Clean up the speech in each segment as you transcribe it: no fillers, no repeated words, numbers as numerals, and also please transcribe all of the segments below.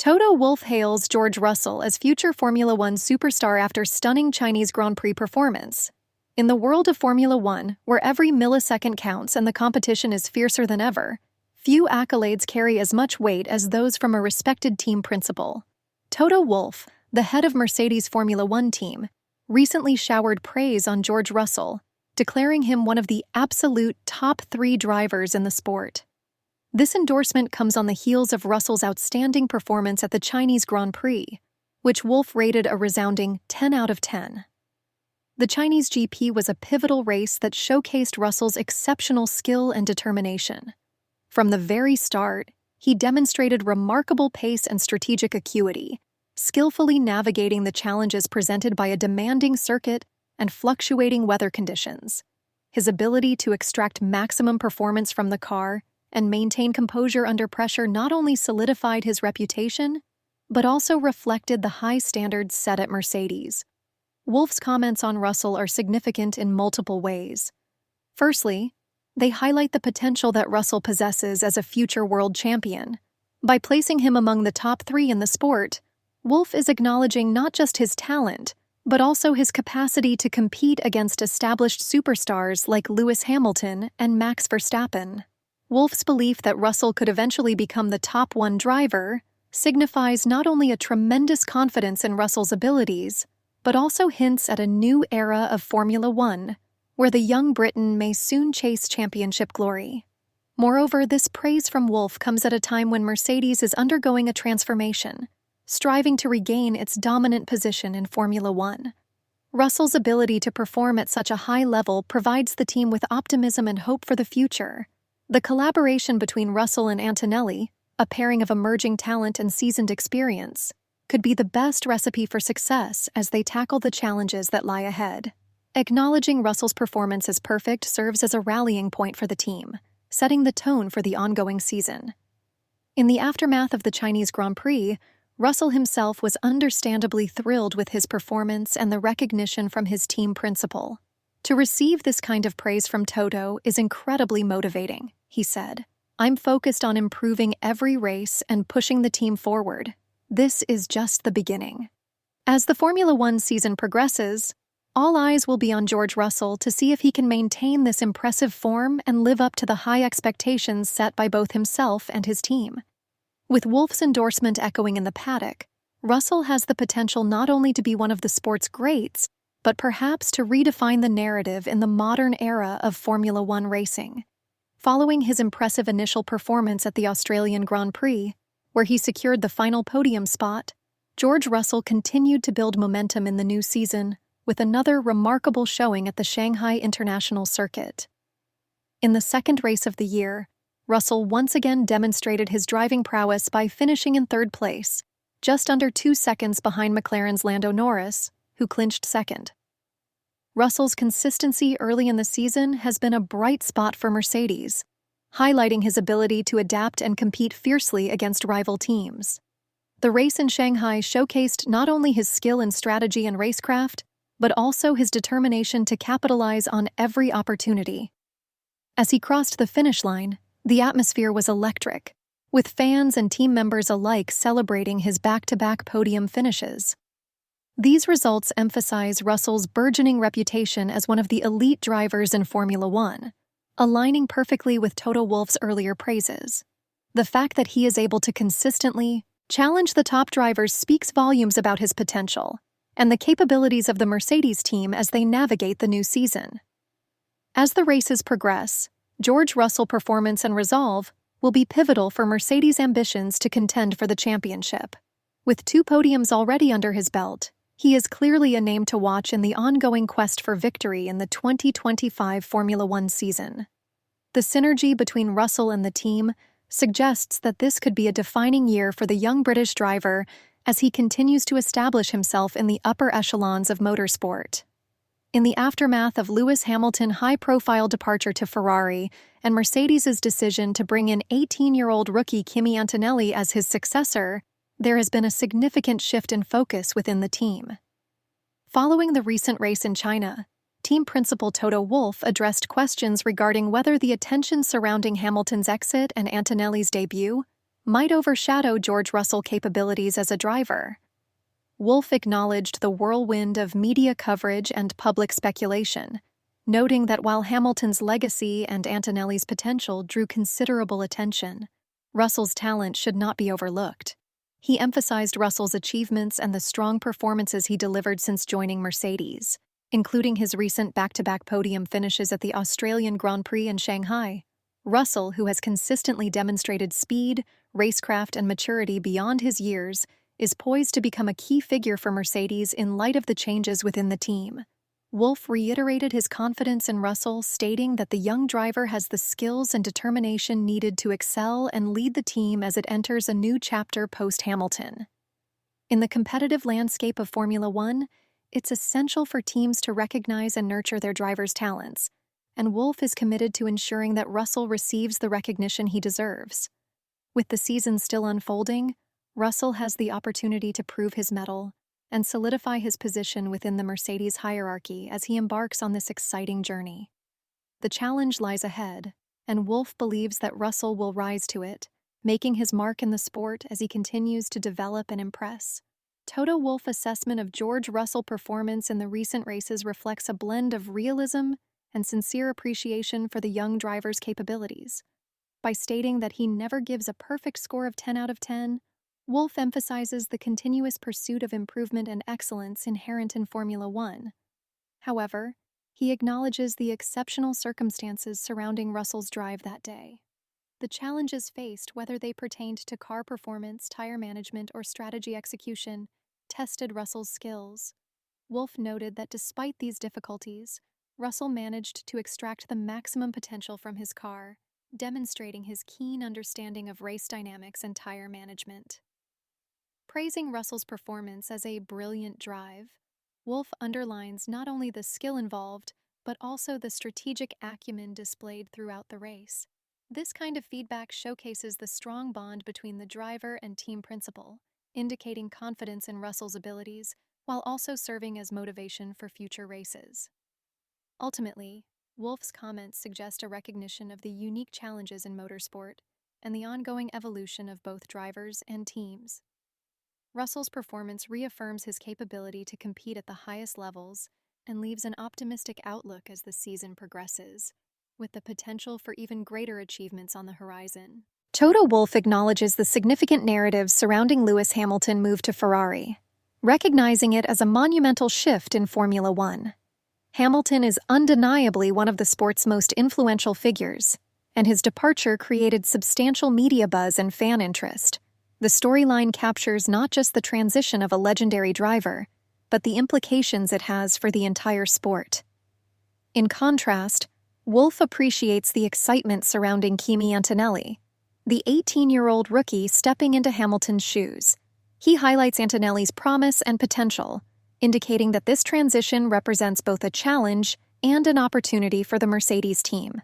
Toto Wolff hails George Russell as future Formula One superstar after stunning Chinese Grand Prix performance. In the world of Formula One, where every millisecond counts and the competition is fiercer than ever, few accolades carry as much weight as those from a respected team principal. Toto Wolff, the head of Mercedes' Formula One team, recently showered praise on George Russell, declaring him one of the absolute top 3 drivers in the sport. This endorsement comes on the heels of Russell's outstanding performance at the Chinese Grand Prix, which Wolff rated a resounding 10 out of 10. The Chinese GP was a pivotal race that showcased Russell's exceptional skill and determination. From the very start, he demonstrated remarkable pace and strategic acuity, skillfully navigating the challenges presented by a demanding circuit and fluctuating weather conditions. His ability to extract maximum performance from the car and maintain composure under pressure not only solidified his reputation, but also reflected the high standards set at Mercedes. Wolff's comments on Russell are significant in multiple ways. Firstly, they highlight the potential that Russell possesses as a future world champion. By placing him among the top 3 in the sport, Wolff is acknowledging not just his talent, but also his capacity to compete against established superstars like Lewis Hamilton and Max Verstappen. Wolff's belief that Russell could eventually become the top 1 driver signifies not only a tremendous confidence in Russell's abilities, but also hints at a new era of Formula One, where the young Briton may soon chase championship glory. Moreover, this praise from Wolff comes at a time when Mercedes is undergoing a transformation, striving to regain its dominant position in Formula One. Russell's ability to perform at such a high level provides the team with optimism and hope for the future. The collaboration between Russell and Antonelli, a pairing of emerging talent and seasoned experience, could be the best recipe for success as they tackle the challenges that lie ahead. Acknowledging Russell's performance as perfect serves as a rallying point for the team, setting the tone for the ongoing season. In the aftermath of the Chinese Grand Prix, Russell himself was understandably thrilled with his performance and the recognition from his team principal. To receive this kind of praise from Toto is incredibly motivating, he said. I'm focused on improving every race and pushing the team forward. This is just the beginning. As the Formula One season progresses, all eyes will be on George Russell to see if he can maintain this impressive form and live up to the high expectations set by both himself and his team. With Wolff's endorsement echoing in the paddock, Russell has the potential not only to be one of the sport's greats, but perhaps to redefine the narrative in the modern era of Formula One racing. Following his impressive initial performance at the Australian Grand Prix, where he secured the final podium spot, George Russell continued to build momentum in the new season with another remarkable showing at the Shanghai International Circuit. In the second race of the year, Russell once again demonstrated his driving prowess by finishing in 3rd place, just under 2 seconds behind McLaren's Lando Norris, who clinched 2nd. Russell's consistency early in the season has been a bright spot for Mercedes, highlighting his ability to adapt and compete fiercely against rival teams. The race in Shanghai showcased not only his skill in strategy and racecraft, but also his determination to capitalize on every opportunity. As he crossed the finish line, the atmosphere was electric, with fans and team members alike celebrating his back-to-back podium finishes. These results emphasize Russell's burgeoning reputation as one of the elite drivers in Formula One, aligning perfectly with Toto Wolff's earlier praises. The fact that he is able to consistently challenge the top drivers speaks volumes about his potential and the capabilities of the Mercedes team as they navigate the new season. As the races progress, George Russell's performance and resolve will be pivotal for Mercedes' ambitions to contend for the championship. With 2 podiums already under his belt, he is clearly a name to watch in the ongoing quest for victory in the 2025 Formula One season. The synergy between Russell and the team suggests that this could be a defining year for the young British driver as he continues to establish himself in the upper echelons of motorsport. In the aftermath of Lewis Hamilton's high-profile departure to Ferrari and Mercedes' decision to bring in 18-year-old rookie Kimi Antonelli as his successor, there has been a significant shift in focus within the team. Following the recent race in China, team principal Toto Wolff addressed questions regarding whether the attention surrounding Hamilton's exit and Antonelli's debut might overshadow George Russell's capabilities as a driver. Wolff acknowledged the whirlwind of media coverage and public speculation, noting that while Hamilton's legacy and Antonelli's potential drew considerable attention, Russell's talent should not be overlooked. He emphasized Russell's achievements and the strong performances he delivered since joining Mercedes, including his recent back-to-back podium finishes at the Australian Grand Prix in Shanghai. Russell, who has consistently demonstrated speed, racecraft, and maturity beyond his years, is poised to become a key figure for Mercedes in light of the changes within the team. Wolff reiterated his confidence in Russell, stating that the young driver has the skills and determination needed to excel and lead the team as it enters a new chapter post-Hamilton. In the competitive landscape of Formula One, it's essential for teams to recognize and nurture their drivers' talents, and Wolff is committed to ensuring that Russell receives the recognition he deserves. With the season still unfolding, Russell has the opportunity to prove his mettle and solidify his position within the Mercedes hierarchy as he embarks on this exciting journey. The challenge lies ahead, and Wolff believes that Russell will rise to it, making his mark in the sport as he continues to develop and impress. Toto Wolff's assessment of George Russell's performance in the recent races reflects a blend of realism and sincere appreciation for the young driver's capabilities. By stating that he never gives a perfect score of 10 out of 10, Wolff emphasizes the continuous pursuit of improvement and excellence inherent in Formula One. However, he acknowledges the exceptional circumstances surrounding Russell's drive that day. The challenges faced, whether they pertained to car performance, tire management, or strategy execution, tested Russell's skills. Wolff noted that despite these difficulties, Russell managed to extract the maximum potential from his car, demonstrating his keen understanding of race dynamics and tire management. Praising Russell's performance as a brilliant drive, Wolff underlines not only the skill involved, but also the strategic acumen displayed throughout the race. This kind of feedback showcases the strong bond between the driver and team principal, indicating confidence in Russell's abilities while also serving as motivation for future races. Ultimately, Wolff's comments suggest a recognition of the unique challenges in motorsport and the ongoing evolution of both drivers and teams. Russell's performance reaffirms his capability to compete at the highest levels and leaves an optimistic outlook as the season progresses, with the potential for even greater achievements on the horizon. Toto Wolff acknowledges the significant narratives surrounding Lewis Hamilton's move to Ferrari, recognizing it as a monumental shift in Formula One. Hamilton is undeniably one of the sport's most influential figures, and his departure created substantial media buzz and fan interest. The storyline captures not just the transition of a legendary driver, but the implications it has for the entire sport. In contrast, Wolff appreciates the excitement surrounding Kimi Antonelli, the 18-year-old rookie stepping into Hamilton's shoes. He highlights Antonelli's promise and potential, indicating that this transition represents both a challenge and an opportunity for the Mercedes team.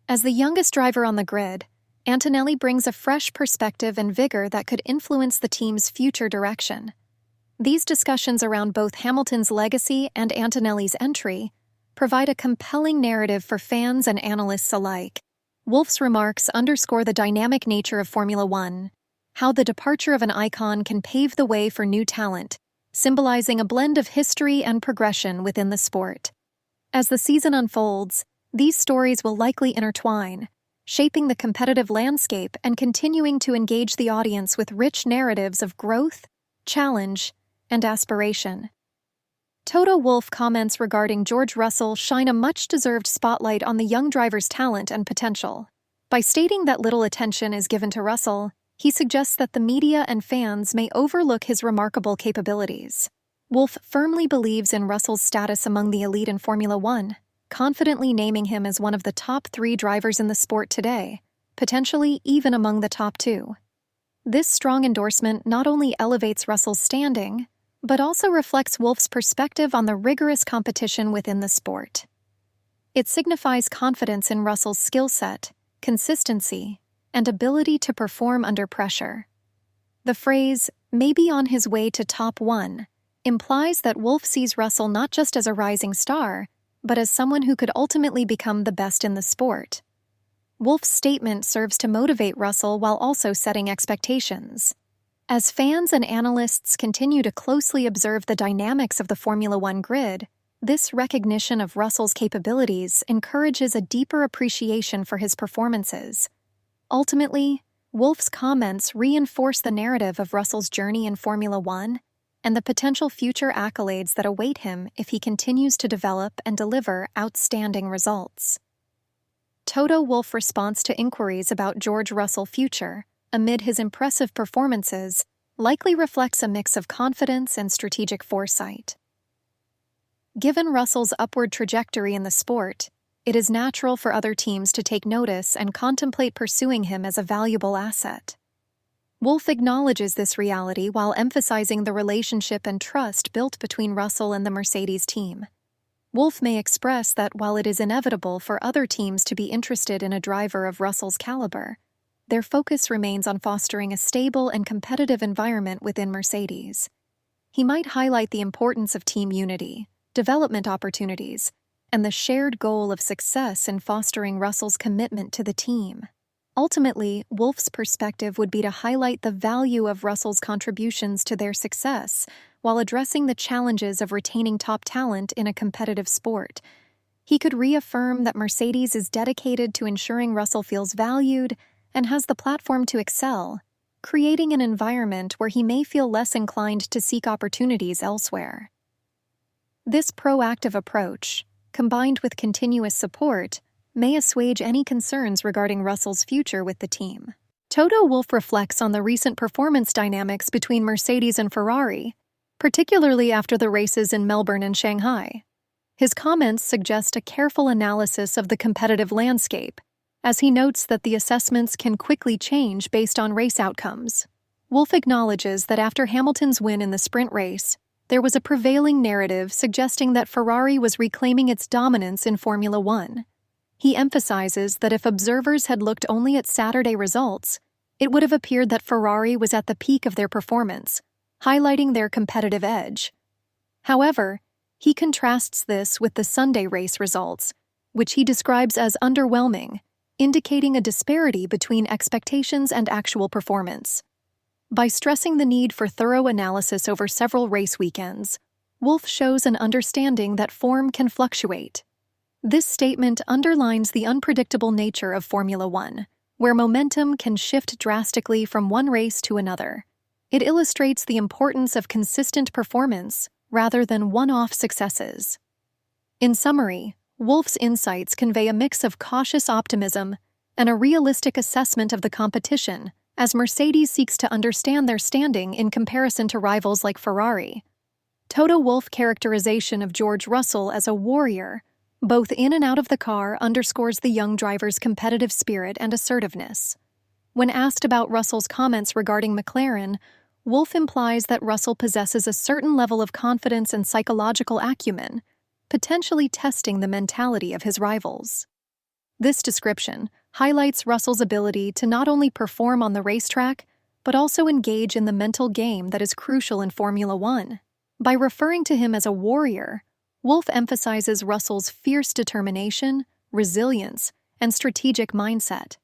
As the youngest driver on the grid, Antonelli brings a fresh perspective and vigor that could influence the team's future direction. These discussions around both Hamilton's legacy and Antonelli's entry provide a compelling narrative for fans and analysts alike. Wolff's remarks underscore the dynamic nature of Formula One, how the departure of an icon can pave the way for new talent, symbolizing a blend of history and progression within the sport. As the season unfolds, these stories will likely intertwine, shaping the competitive landscape and continuing to engage the audience with rich narratives of growth, challenge, and aspiration. Toto Wolff comments regarding George Russell shine a much-deserved spotlight on the young driver's talent and potential. By stating that little attention is given to Russell, he suggests that the media and fans may overlook his remarkable capabilities. Wolff firmly believes in Russell's status among the elite in Formula One, confidently naming him as one of the top 3 drivers in the sport today, potentially even among the top 2. This strong endorsement not only elevates Russell's standing, but also reflects Wolff's perspective on the rigorous competition within the sport. It signifies confidence in Russell's skill set, consistency, and ability to perform under pressure. The phrase, "maybe on his way to top 1, implies that Wolff sees Russell not just as a rising star, but as someone who could ultimately become the best in the sport. Wolff's statement serves to motivate Russell while also setting expectations. As fans and analysts continue to closely observe the dynamics of the Formula One grid, this recognition of Russell's capabilities encourages a deeper appreciation for his performances. Ultimately, Wolff's comments reinforce the narrative of Russell's journey in Formula One and the potential future accolades that await him if he continues to develop and deliver outstanding results. Toto Wolff response to inquiries about George Russell's future amid his impressive performances likely reflects a mix of confidence and strategic foresight. Given Russell's upward trajectory in the sport, it is natural for other teams to take notice and contemplate pursuing him as a valuable asset. Wolff acknowledges this reality while emphasizing the relationship and trust built between Russell and the Mercedes team. Wolff may express that while it is inevitable for other teams to be interested in a driver of Russell's caliber, their focus remains on fostering a stable and competitive environment within Mercedes. He might highlight the importance of team unity, development opportunities, and the shared goal of success in fostering Russell's commitment to the team. Ultimately, Wolff's perspective would be to highlight the value of Russell's contributions to their success while addressing the challenges of retaining top talent in a competitive sport. He could reaffirm that Mercedes is dedicated to ensuring Russell feels valued and has the platform to excel, creating an environment where he may feel less inclined to seek opportunities elsewhere. This proactive approach, combined with continuous support, may assuage any concerns regarding Russell's future with the team. Toto Wolff reflects on the recent performance dynamics between Mercedes and Ferrari, particularly after the races in Melbourne and Shanghai. His comments suggest a careful analysis of the competitive landscape, as he notes that the assessments can quickly change based on race outcomes. Wolff acknowledges that after Hamilton's win in the sprint race, there was a prevailing narrative suggesting that Ferrari was reclaiming its dominance in Formula One. He emphasizes that if observers had looked only at Saturday results, it would have appeared that Ferrari was at the peak of their performance, highlighting their competitive edge. However, he contrasts this with the Sunday race results, which he describes as underwhelming, indicating a disparity between expectations and actual performance. By stressing the need for thorough analysis over several race weekends, Wolff shows an understanding that form can fluctuate. This statement underlines the unpredictable nature of Formula One, where momentum can shift drastically from one race to another. It illustrates the importance of consistent performance rather than one-off successes. In summary, Wolff's insights convey a mix of cautious optimism and a realistic assessment of the competition as Mercedes seeks to understand their standing in comparison to rivals like Ferrari. Toto Wolff's characterization of George Russell as a warrior, both in and out of the car, underscores the young driver's competitive spirit and assertiveness. When asked about Russell's comments regarding McLaren, Wolff implies that Russell possesses a certain level of confidence and psychological acumen, potentially testing the mentality of his rivals. This description highlights Russell's ability to not only perform on the racetrack, but also engage in the mental game that is crucial in Formula One. By referring to him as a warrior, Wolff emphasizes Russell's fierce determination, resilience, and strategic mindset.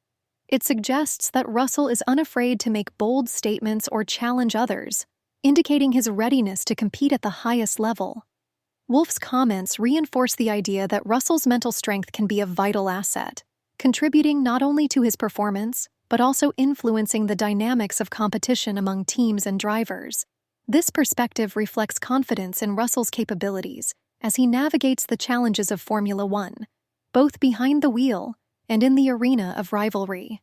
It suggests that Russell is unafraid to make bold statements or challenge others, indicating his readiness to compete at the highest level. Wolff's comments reinforce the idea that Russell's mental strength can be a vital asset, contributing not only to his performance, but also influencing the dynamics of competition among teams and drivers. This perspective reflects confidence in Russell's capabilities as he navigates the challenges of Formula One, both behind the wheel and in the arena of rivalry.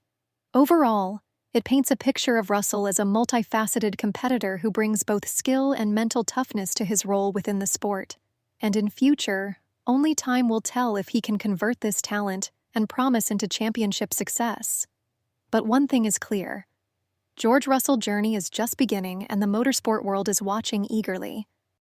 Overall, it paints a picture of Russell as a multifaceted competitor who brings both skill and mental toughness to his role within the sport. And in future, only time will tell if he can convert this talent and promise into championship success. But one thing is clear: George Russell's journey is just beginning and the motorsport world is watching eagerly.